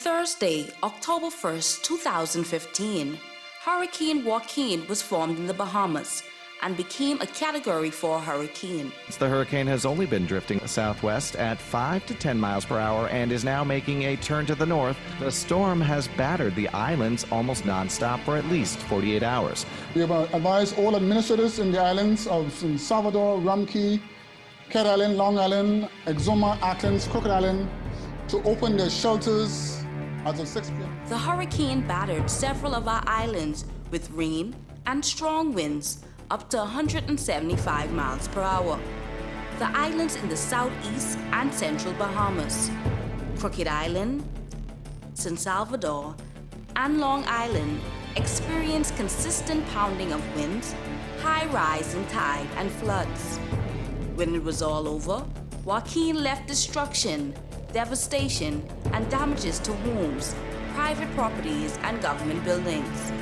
Thursday, October 1st, 2015, Hurricane Joaquin was formed in the Bahamas and became a Category 4 hurricane. The hurricane has only been drifting southwest at 5 to 10 miles per hour and is now making a turn to the north. The storm has battered the islands almost nonstop for at least 48 hours. We have advised all administrators in the islands of Salvador, Rum Cay, Cat Island, Long Island, Exuma, Atkins, Crooked Island to open their shelters as of 6 p.m. The hurricane battered several of our islands with rain and strong winds up to 175 miles per hour. The islands in the southeast and central Bahamas, Crooked Island, San Salvador, and Long Island experienced consistent pounding of winds, high rise in tide, and floods. When it was all over, Joaquin left destruction, devastation, and damages to homes, private properties, and government buildings.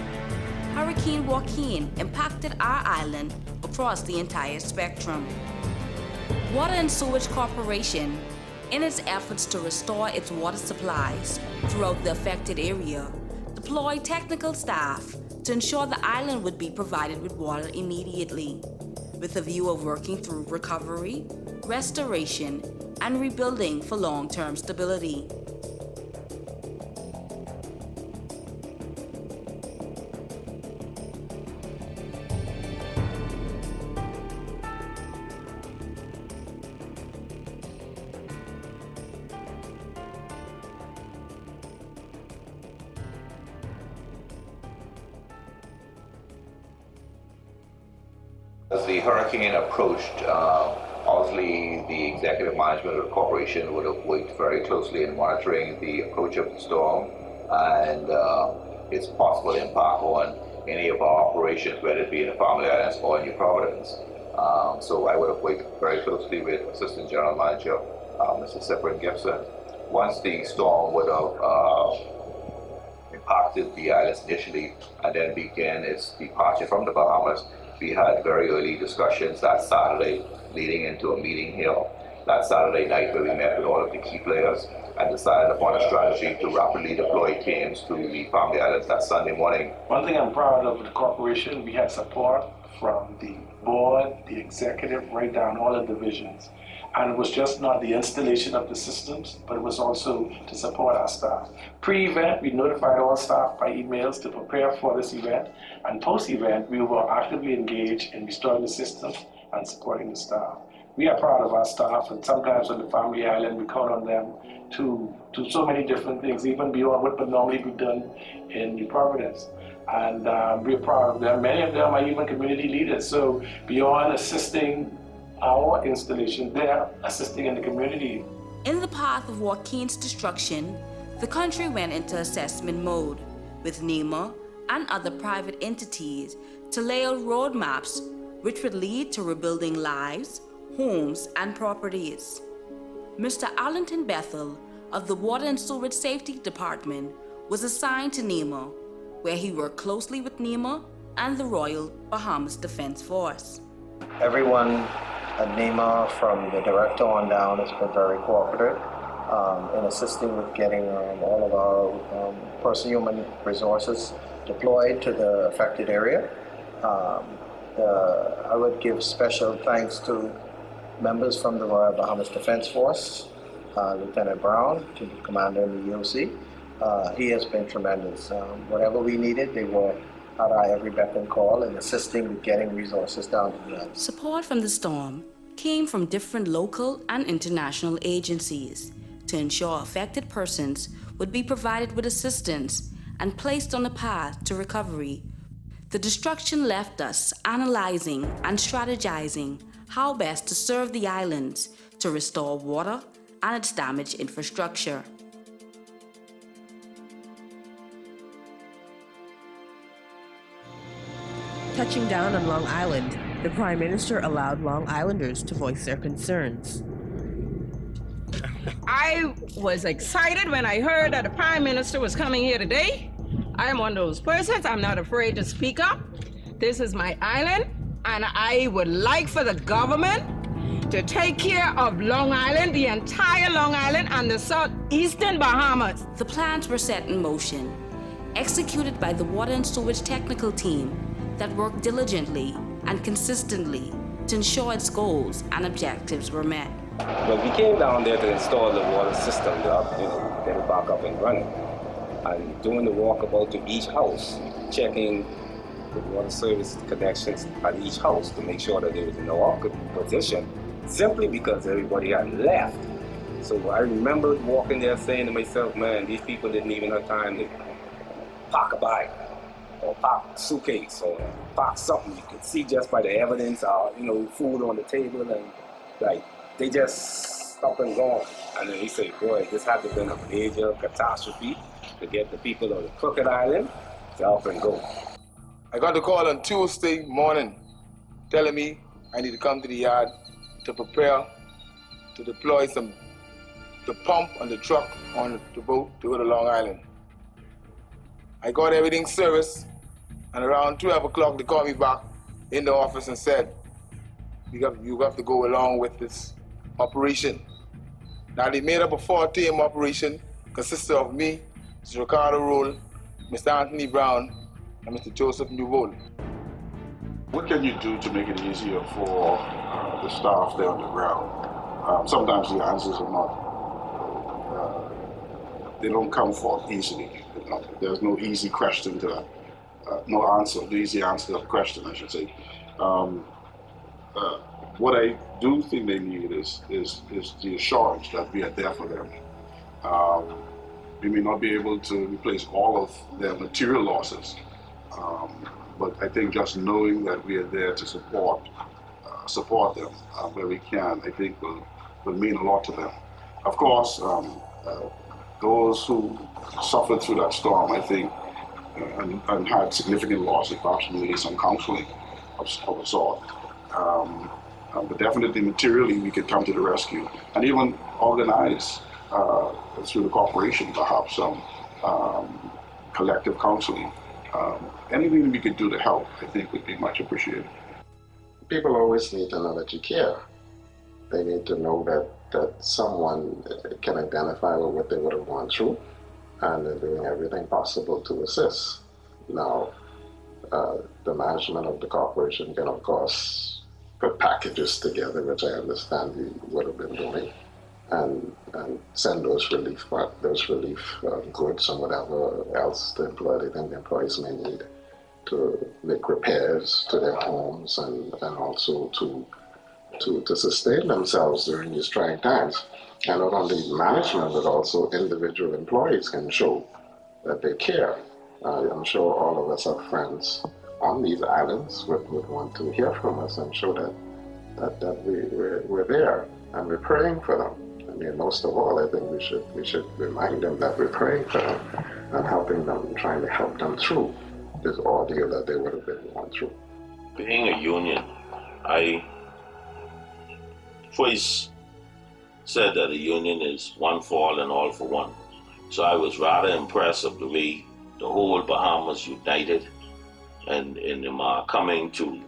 Hurricane Joaquin impacted our island across the entire spectrum. Water and Sewerage Corporation, in its efforts to restore its water supplies throughout the affected area, deployed technical staff to ensure the island would be provided with water immediately, with a view of working through recovery, restoration, and rebuilding for long-term stability. As the hurricane approached, obviously the executive management of the corporation would have worked very closely in monitoring the approach of the storm and its possible impact on any of our operations, whether it be in the Family Islands or in New Providence. So I would have worked very closely with Assistant General Manager, Mr. Cyprian Gibson. Once the storm would have impacted the islands initially and then began its departure from the Bahamas, we had very early discussions that Saturday leading into a meeting here that Saturday night where we met with all of the key players and decided upon a strategy to rapidly deploy teams to the Family Islands that Sunday morning. One thing I'm proud of the corporation, we had support from the board, the executive, right down all the divisions. And it was just not the installation of the systems, but it was also to support our staff. Pre-event, we notified all staff by emails to prepare for this event. And post-event, we were actively engaged in restoring the systems and supporting the staff. We are proud of our staff, and sometimes on the Family Island, we count on them to do so many different things, even beyond what would normally be done in New Providence. And we're proud of them. Many of them are even community leaders, so beyond assisting our installation, they're assisting in the community. In the path of Joaquin's destruction, the country went into assessment mode, with NEMA and other private entities to lay out roadmaps which would lead to rebuilding lives, homes, and properties. Mr. Arlington Bethel of the Water and Sewerage Safety Department was assigned to NEMA, where he worked closely with NEMA and the Royal Bahamas Defense Force. Everyone at NEMA, from the director on down, has been very cooperative in assisting with getting all of our personal human resources deployed to the affected area. I would give special thanks to members from the Royal Bahamas Defense Force, Lieutenant Brown, to the commander in the EOC. He has been tremendous. Whatever we needed, they were at our every beck and call and assisting with getting resources down to the island. Support from the storm came from different local and international agencies to ensure affected persons would be provided with assistance and placed on a path to recovery. The destruction left us analyzing and strategizing how best to serve the islands to restore water and its damaged infrastructure. Touching down on Long Island, the Prime Minister allowed Long Islanders to voice their concerns. I was excited when I heard that the Prime Minister was coming here today. I am one of those persons, I'm not afraid to speak up. This is my island, and I would like for the government to take care of Long Island, the entire Long Island, and the southeastern Bahamas. The plans were set in motion, executed by the Water and Sewage technical team that worked diligently and consistently to ensure its goals and objectives were met. But we came down there to install the water system, get it back up and running. And doing the walkabout to each house, checking the water service connections at each house to make sure that there was no opposition, simply because everybody had left. So I remember walking there saying to myself, man, these people didn't even have time to pack a bag or pack a suitcase or pack something. You could see just by the evidence, food on the table, and like they just up and gone. And then we say, boy, this had to have been a major catastrophe to get the people of the Crooked Island to up and go. I got a call on Tuesday morning telling me I need to come to the yard to prepare to deploy the pump and the truck on the boat to go to Long Island. I got everything serviced, and around 12 o'clock they called me back in the office and said, you have to go along with this operation. Now they made up a 4-team operation consisting of me, Mr. Ricardo Roll, Mr. Anthony Brown, and Mr. Joseph Newbold. What can you do to make it easier for the staff there on the ground? Sometimes the answers are not, they don't come forth easily. There's no easy question to that, no answer, the easy answer to that question, I should say. What I do think they need is the assurance that we are there for them. We may not be able to replace all of their material losses, but I think just knowing that we are there to support them where we can, I think will mean a lot to them. Of course, those who suffered through that storm, I think, and had significant losses, perhaps needed some counseling of a sort. But definitely materially, we could come to the rescue and even organize through the corporation, perhaps some collective counseling. Anything we could do to help, I think, would be much appreciated. People always need to know that you care. They need to know that someone can identify with what they would have gone through, and they're doing everything possible to assist. Now, the management of the corporation can, of course, put packages together, which I understand we would have been doing, and send those relief goods and whatever else the employees may need to make repairs to their homes and also to sustain themselves during these trying times. And not only management, but also individual employees can show that they care. I'm sure all of us have friends on these islands would want to hear from us and show that we're there and we're praying for them. I mean, most of all, I think we should remind them that we're praying for them and helping them, trying to help them through this ordeal that they would have been going through. Being a union, I first said that a union is one for all and all for one. So I was rather impressed of the way the whole Bahamas united and in coming to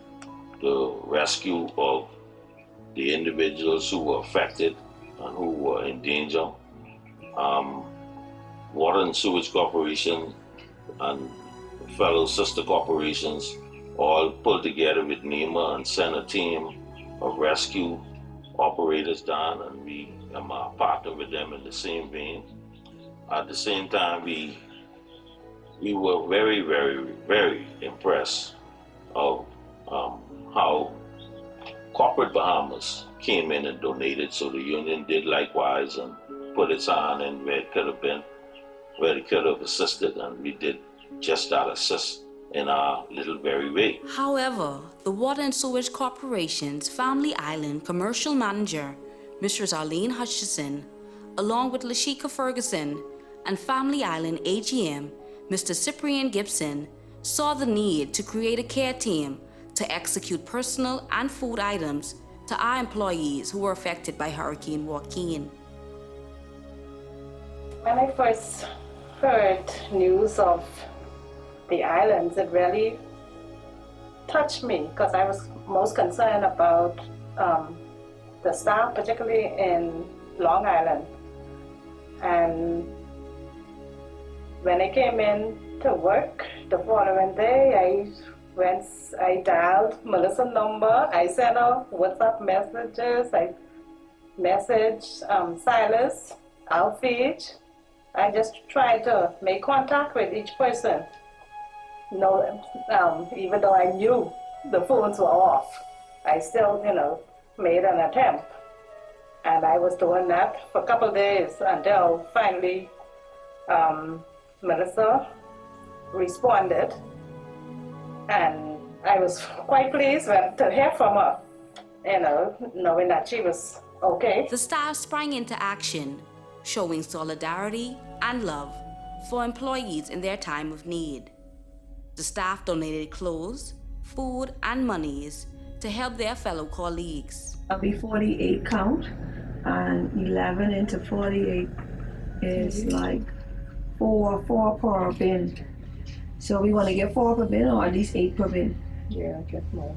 the rescue of the individuals who were affected and who were in danger. Water and Sewage Corporation and fellow sister corporations all pulled together with NEMA and sent a team of rescue operators down, and we partnered with them in the same vein. At the same time, we were very, very, very impressed of how corporate Bahamas came in and donated, so the union did likewise and put its hand in where it could have assisted, and we did just that, assist in our little very way. However, the Water and Sewage Corporation's Family Island commercial manager, Mrs. Arlene Hutchison, along with Lashika Ferguson, and Family Island AGM, Mr. Cyprian Gibson, saw the need to create a care team to execute personal and food items to our employees who were affected by Hurricane Joaquin. When I first heard news of the islands, it really touched me because I was most concerned about the staff, particularly in Long Island. And when I came in to work the following day, I dialed Melissa's number. I sent her WhatsApp messages. I messaged Silas, Alfie. I just tried to make contact with each person. Even though I knew the phones were off, I still, made an attempt. And I was doing that for a couple of days until finally Melissa responded. And I was quite pleased to hear from her, knowing that she was okay. The staff sprang into action, showing solidarity and love for employees in their time of need. The staff donated clothes, food, and monies to help their fellow colleagues. That'll be 48 count, and 11 into 48 is like four per bin. So we want to get 4 per bin, or at least 8 per bin. Yeah, get more.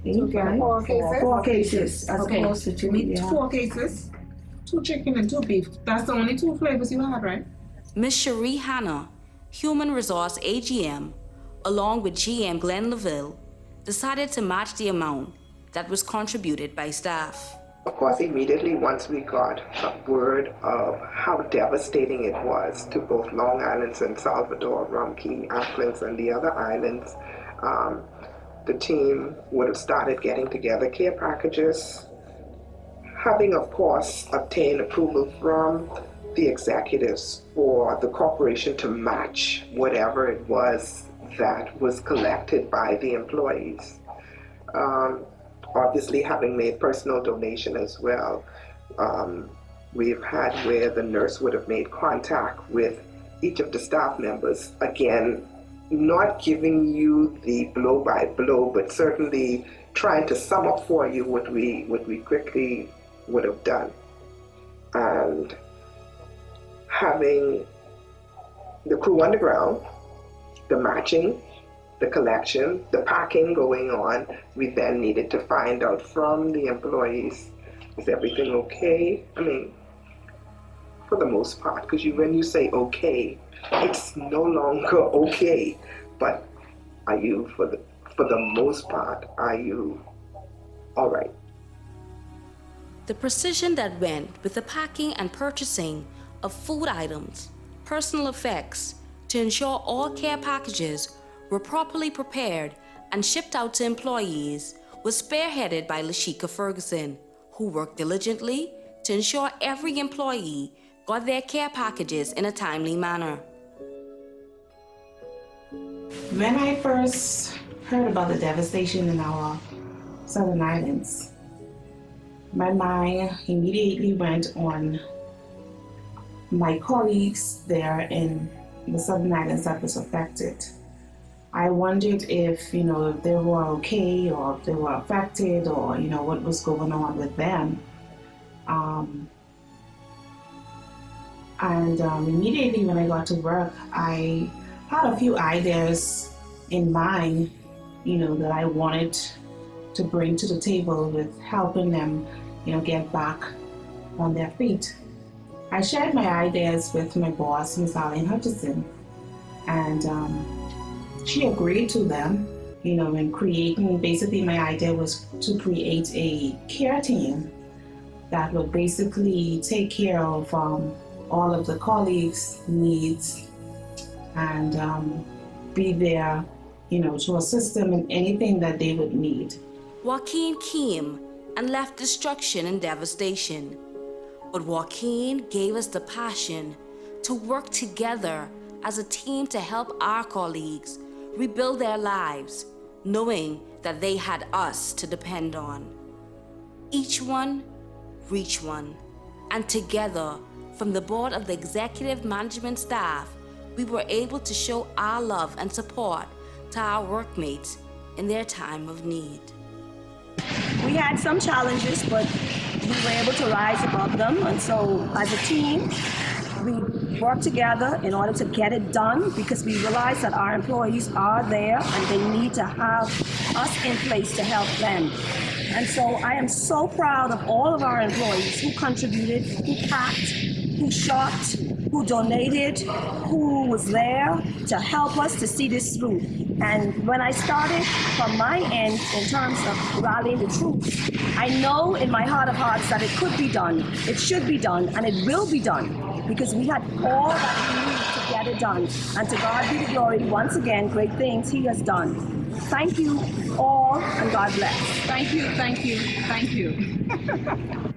8, right? 4 cases? 4 cases, as Okay. opposed to 2. We need Yeah. 4 cases, 2 chicken and 2 beef. That's the only 2 flavors you had, right? Ms. Cherie Hanna, Human Resource AGM, along with GM Glenn LaVille, decided to match the amount that was contributed by staff. Of course, immediately once we got word of how devastating it was to both Long Island, San Salvador, Rumkey, Acklands, and the other islands, the team would have started getting together care packages, having, of course, obtained approval from the executives for the corporation to match whatever it was that was collected by the employees. Obviously, having made personal donation as well, we've had where the nurse would have made contact with each of the staff members, again, not giving you the blow by blow, but certainly trying to sum up for you what we quickly would have done. And having the crew underground, the matching, the collection, the packing going on, we then needed to find out from the employees, is everything okay? I mean, for the most part, because when you say okay, it's no longer okay, but are you, for the most part, are you all right? The precision that went with the packing and purchasing of food items, personal effects, to ensure all care packages were properly prepared and shipped out to employees was spearheaded by Lashika Ferguson, who worked diligently to ensure every employee got their care packages in a timely manner. When I first heard about the devastation in our southern islands, my mind immediately went on my colleagues there in the southern islands that was affected. I wondered if, they were okay, or if they were affected, or, what was going on with them. Immediately when I got to work, I had a few ideas in mind, that I wanted to bring to the table with helping them, get back on their feet. I shared my ideas with my boss, Ms. Arlene Hutchison, and she agreed to them, in creating, basically my idea was to create a care team that would basically take care of all of the colleagues' needs and be there, to assist them in anything that they would need. Joaquin came and left destruction and devastation, but Joaquin gave us the passion to work together as a team to help our colleagues rebuild their lives, knowing that they had us to depend on. Each one, reach one, and together, from the board of the executive management staff, we were able to show our love and support to our workmates in their time of need. We had some challenges, but we were able to rise above them. And so as a team, we worked together in order to get it done, because we realized that our employees are there and they need to have us in place to help them. And so I am so proud of all of our employees who contributed, who packed, who shopped, who donated, who was there to help us to see this through. And when I started from my end in terms of rallying the troops, I know in my heart of hearts that it could be done, it should be done, and it will be done, because we had all that we need to get it done. And to God be the glory, once again, great things He has done. Thank you all, and God bless. Thank you, thank you, thank you.